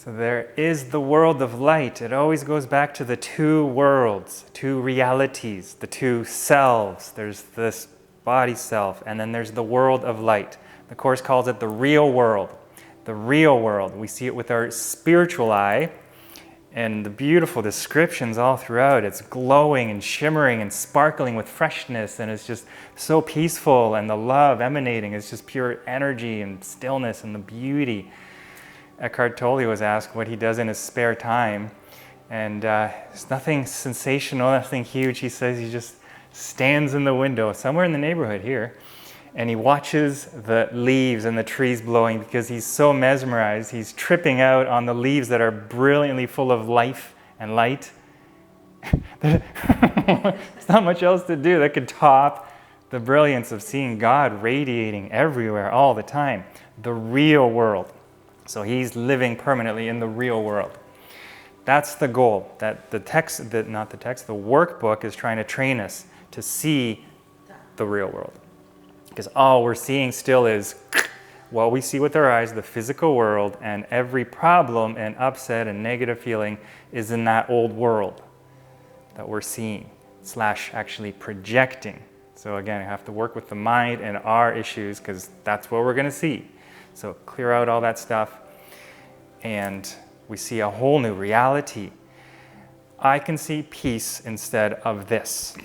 So there is the world of light. It always goes back to the two worlds, two realities, the two selves. There's this body self, and then there's the world of light. The Course calls it the real world. The real world. We see it with our spiritual eye, and the beautiful descriptions all throughout. It's glowing and shimmering and sparkling with freshness, and it's just so peaceful, and the love emanating is just pure energy and stillness and the beauty. Eckhart Tolle was asked what he does in his spare time, and it's nothing sensational, nothing huge. He says he just stands in the window somewhere in the neighborhood here, and he watches the leaves and the trees blowing because he's so mesmerized. He's tripping out on the leaves that are brilliantly full of life and light. There's not much else to do that could top the brilliance of seeing God radiating everywhere all the time. The real world. So he's living permanently in the real world. That's the goal. That the workbook is trying to train us to see the real world. Because all we're seeing still is what we see with our eyes, the physical world, and every problem and upset and negative feeling is in that old world that we're seeing, / actually projecting. So again, I have to work with the mind and our issues because that's what we're going to see. So clear out all that stuff, and we see a whole new reality. I can see peace instead of this.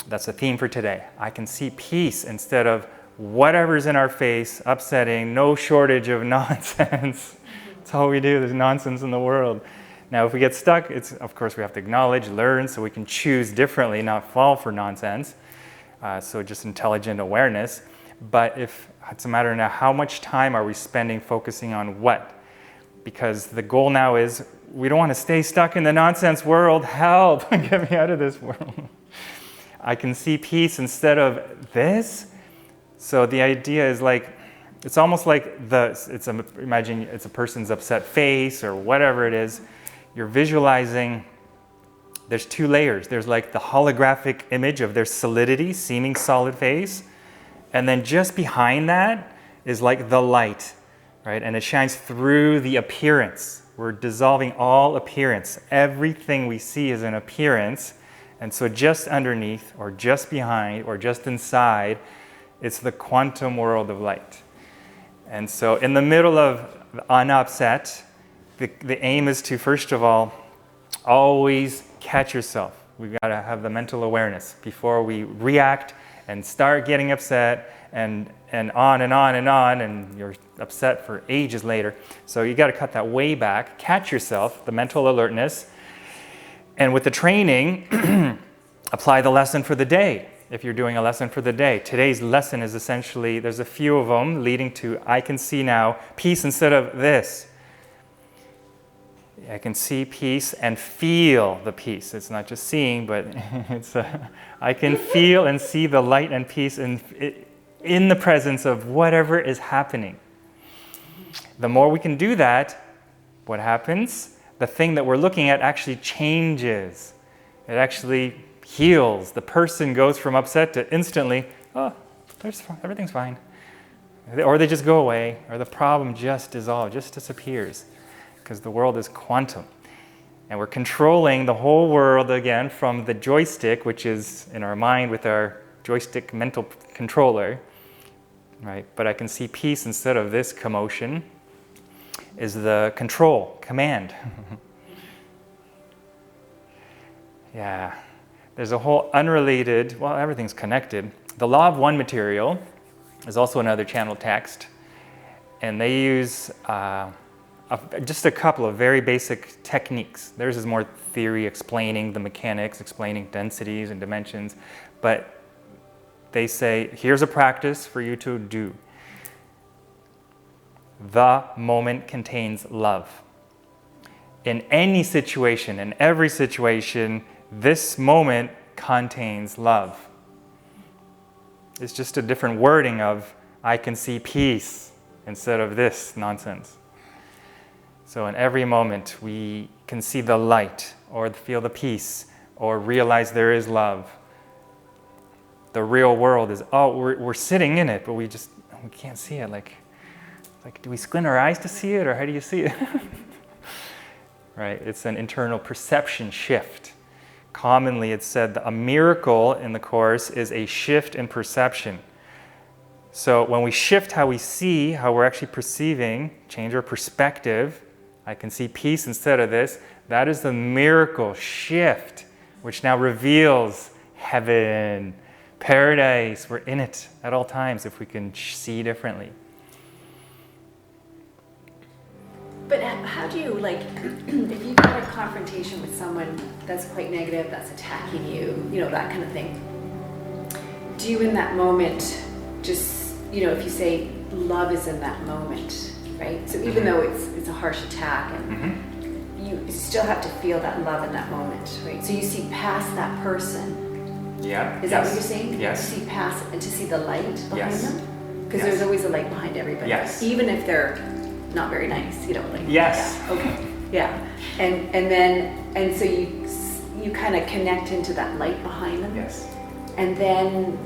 That's the theme for today. I can see peace instead of whatever's in our face, upsetting, no shortage of nonsense. That's all we do. There's nonsense in the world. Now, if we get stuck, of course we have to acknowledge, learn, so we can choose differently, not fall for nonsense. So just intelligent awareness. But if it's a matter now, how much time are we spending focusing on what? Because the goal now is, we don't want to stay stuck in the nonsense world. Help, get me out of this world. I can see peace instead of this. So the idea is like, it's almost like imagine it's a person's upset face or whatever it is. You're visualizing, there's two layers. There's like the holographic image of their solidity, seeming solid face. And then just behind that is like the light, right? And it shines through the appearance. We're dissolving all appearance. Everything we see is an appearance. And so just underneath, or just behind, or just inside, it's the quantum world of light. And so in the middle of unupset, the aim is to, first of all, always catch yourself. We've got to have the mental awareness before we react and start getting upset and on and on and on, and you're upset for ages later. So you got to cut that way back, catch yourself, the mental alertness, and with the training, apply the lesson for the day. If you're doing a lesson for the day, today's lesson is essentially, there's a few of them leading to, I can see now peace instead of this. I can see peace and feel the peace. It's not just seeing, but I can feel and see the light and peace in the presence of whatever is happening. The more we can do that, what happens? The thing that we're looking at actually changes. It actually heals. The person goes from upset to instantly, everything's fine. Or they just go away, or the problem just dissolves, just disappears. Because the world is quantum. And we're controlling the whole world again from the joystick, which is in our mind with our joystick mental controller, right? But I can see peace instead of this commotion is the control, command. Yeah, there's a whole unrelated, well, everything's connected. The Law of One material is also another channel text, and they use just a couple of very basic techniques. Theirs is more theory, explaining the mechanics, explaining densities and dimensions, but they say, here's a practice for you to do. The moment contains love. In any situation, in every situation, this moment contains love. It's just a different wording of, I can see peace instead of this nonsense. So in every moment, we can see the light, or feel the peace, or realize there is love. The real world is, we're sitting in it, but we can't see it. Like, do we squint our eyes to see it, or how do you see it? right? It's an internal perception shift. Commonly, it's said that a miracle in the Course is a shift in perception. So when we shift how we see, how we're actually perceiving, change our perspective, I can see peace instead of this, that is the miracle shift, which now reveals heaven, paradise. We're in it at all times if we can see differently. But how do you, like, if you've got a confrontation with someone that's quite negative, that's attacking you, you know, that kind of thing, do you in that moment just, you know, if you say love is in that moment, right? So even though it's a harsh attack, and you still have to feel that love in that moment, right? So you see past that person. Yeah. Is that what you're saying? Yes. To see past and to see the light behind them? Because Yes. there's always a light behind everybody. Yes. Even if they're not very nice, you know, like. Yes. Yeah, okay. Yeah. And so you kind of connect into that light behind them. Yes. And then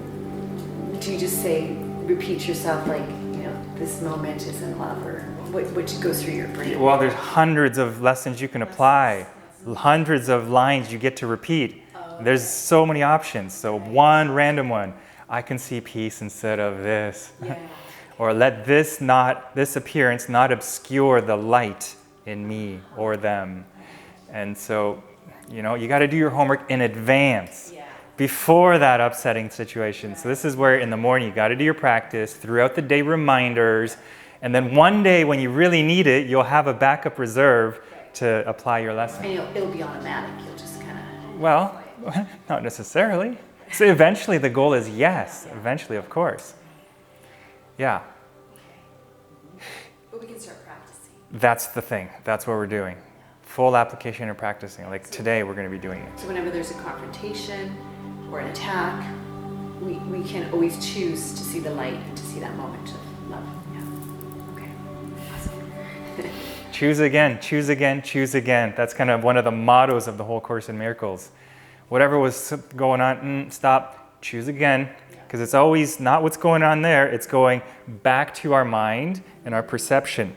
do you just say, repeat yourself like, you know, this moment is in love, or what goes through your brain? Well, there's hundreds of lessons you can apply, hundreds of lines you get to repeat. There's so many options. So one random one, I can see peace instead of this. Yeah. Or let this appearance not obscure the light in me or them. And so, you know, you got to do your homework in advance. Yeah. Before that upsetting situation. So this is where in the morning you got to do your practice, throughout the day reminders, and then one day when you really need it, you'll have a backup reserve to apply your lesson. And it'll be automatic. You'll just kind of. Well, not necessarily. So eventually the goal is yes, eventually of course. Yeah. But we can start practicing. That's the thing. That's what we're doing. Full application and practicing. Like today we're going to be doing it. So whenever there's a confrontation or an attack, we can always choose to see the light and to see that moment of love. Yeah. Okay. Awesome. Choose again, choose again, choose again. That's kind of one of the mottos of the whole Course in Miracles. Whatever was going on, stop, choose again. Because it's always not what's going on there, it's going back to our mind and our perception.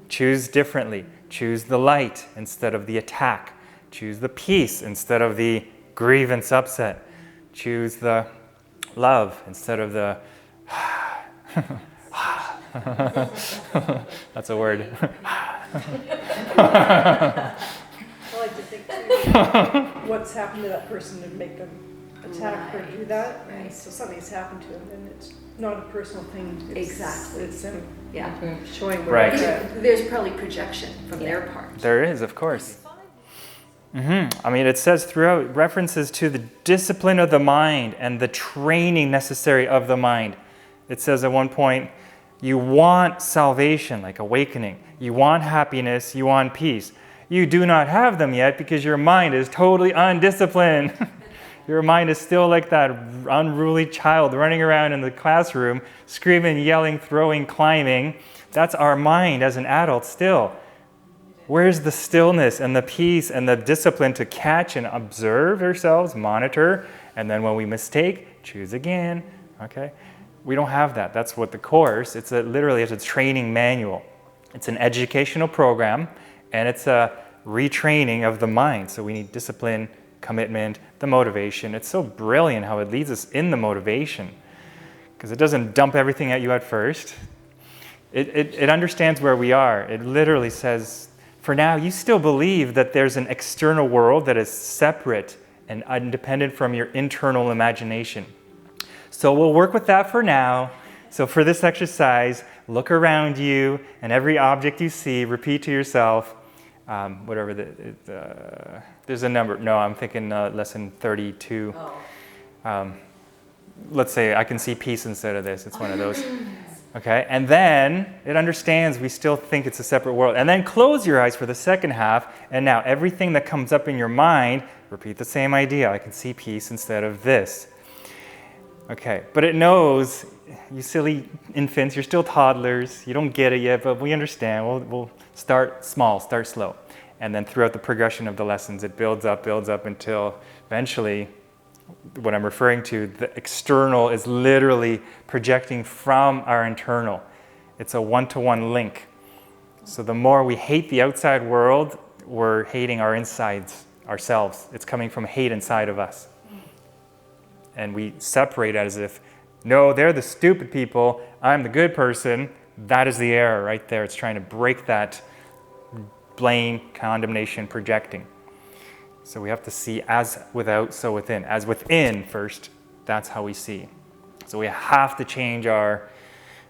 Choose differently. Choose the light instead of the attack. Choose the peace instead of the grievance upset. Choose the love instead of the that's a word. I like to think too, what's happened to that person to make them attack or do that. Right. And so something's happened to them, and it's not a personal thing. Exactly. It's them Yeah. showing where Right. they're at. There's probably projection from their part. There is, of course. I mean, it says throughout references to the discipline of the mind and the training necessary of the mind. It says at one point, you want salvation, like awakening. You want happiness, you want peace. You do not have them yet because your mind is totally undisciplined. Your mind is still like that unruly child running around in the classroom, screaming, yelling, throwing, climbing. That's our mind as an adult still. Where's the stillness and the peace and the discipline to catch and observe ourselves, monitor, and then when we mistake, choose again, okay? We don't have that. That's what the Course, it's a training manual. It's an educational program, and it's a retraining of the mind. So we need discipline, commitment, the motivation. It's so brilliant how it leads us in the motivation, because it doesn't dump everything at you at first. It understands where we are. It literally says, for now, you still believe that there's an external world that is separate and independent from your internal imagination. So we'll work with that for now. So for this exercise, look around you, and every object you see, repeat to yourself, there's a number. No, I'm thinking lesson 32. Let's say I can see peace instead of this. It's one of those. Okay, and then it understands we still think it's a separate world. And then close your eyes for the second half, and now everything that comes up in your mind, repeat the same idea. I can see peace instead of this. Okay, but it knows, you silly infants, you're still toddlers, you don't get it yet, but we understand. We'll start small, start slow. And then throughout the progression of the lessons, it builds up until eventually, what I'm referring to, the external is literally projecting from our internal. It's a one-to-one link. So the more we hate the outside world, we're hating our insides, ourselves. It's coming from hate inside of us. And we separate as if, no, they're the stupid people, I'm the good person. That is the error right there. It's trying to break that blame, condemnation, projecting. So we have to see as without, so within. As within first, that's how we see. So we have to change our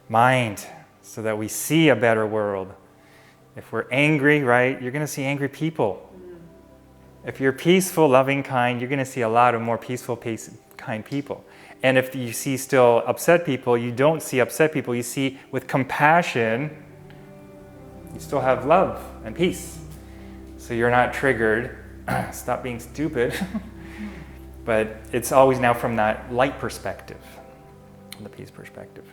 mind so that we see a better world. If we're angry, right, you're going to see angry people. If you're peaceful, loving, kind, you're going to see a lot of more peaceful, kind people. And if you see still upset people, you don't see upset people. You see with compassion, you still have love and peace. So you're not triggered. Stop being stupid. But it's always now from that light perspective, the peace perspective.